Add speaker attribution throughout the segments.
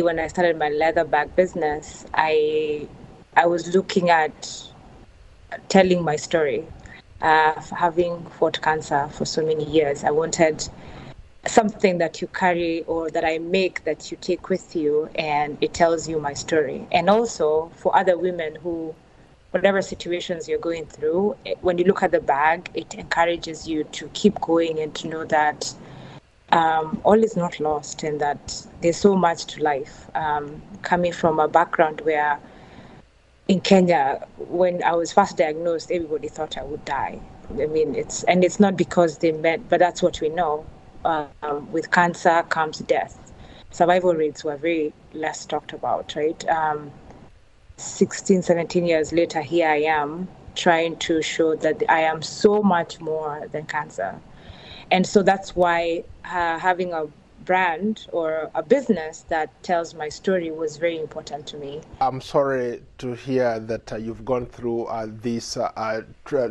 Speaker 1: when I started my leather bag business, I was looking at telling my story. Having fought cancer for so many years, I wanted something that you carry or that I make that you take with you, and it tells you my story. And also for other women who, whatever situations you're going through, when you look at the bag, it encourages you to keep going and to know that all is not lost and that there's so much to life. Coming from a background where in Kenya, when I was first diagnosed, everybody thought I would die. I mean, it's not because they meant, but that's what we know. With cancer comes death. Survival rates were very less talked about, right? 16, 17 years later, here I am trying to show that I am so much more than cancer. And so that's why having a brand or a business that tells my story was very important to me.
Speaker 2: I'm sorry to hear that you've gone through these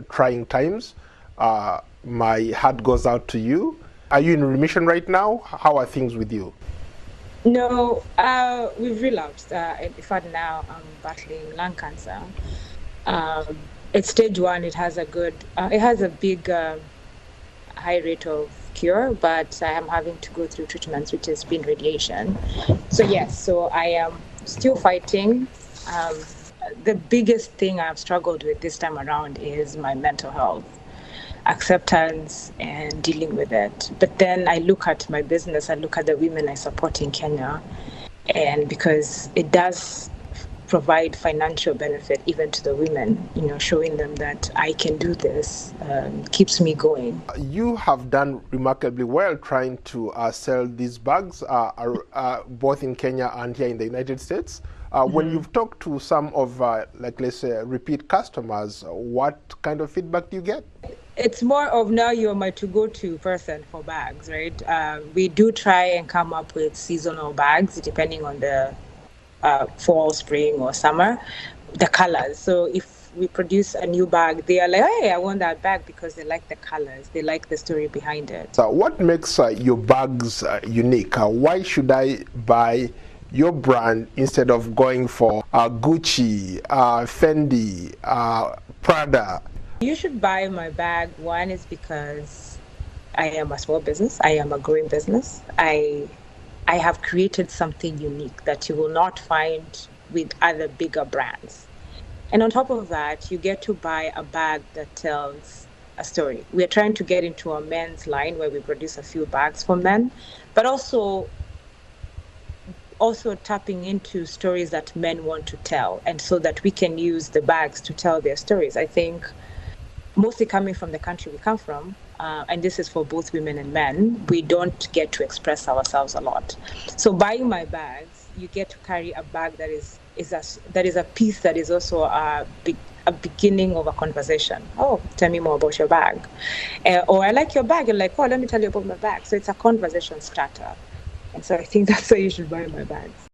Speaker 2: trying times. My heart goes out to you. Are you in remission right now? How are things with you?
Speaker 1: No, we've relapsed. In fact, now I'm battling lung cancer. At stage 1, it has a big high rate of cure, but I am having to go through treatments, which has been radiation. So yes, so I am still fighting. The biggest thing I've struggled with this time around is my mental health, acceptance and dealing with it. But then I look at my business, I look at the women I support in Kenya, and because it does provide financial benefit even to the women, showing them that I can do this keeps me going.
Speaker 2: You have done remarkably well trying to sell these bags, both in Kenya and here in the United States. When you've talked to some of, let's say, repeat customers, what kind of feedback do you get?
Speaker 1: It's more of now you're my to-go-to person for bags, right? We do try and come up with seasonal bags depending on the fall, spring, or summer, the colors. So if we produce a new bag, they are like, hey, I want that bag because they like the colors, they like the story behind it.
Speaker 2: So what makes your bags unique? Why should I buy your brand instead of going for Gucci, Fendi, Prada?
Speaker 1: You should buy my bag. One is because I am a small business. I am a growing business. I have created something unique that you will not find with other bigger brands. And on top of that, you get to buy a bag that tells a story. We're trying to get into a men's line where we produce a few bags for men, but also tapping into stories that men want to tell, and so that we can use the bags to tell their stories. I think mostly coming from the country we come from, and this is for both women and men, we don't get to express ourselves a lot. So buying my bags, you get to carry a bag that is a piece that is also a beginning of a conversation. Oh, tell me more about your bag. Or I like your bag. You're like, oh, let me tell you about my bag. So it's a conversation starter. And so I think that's why you should buy my bags.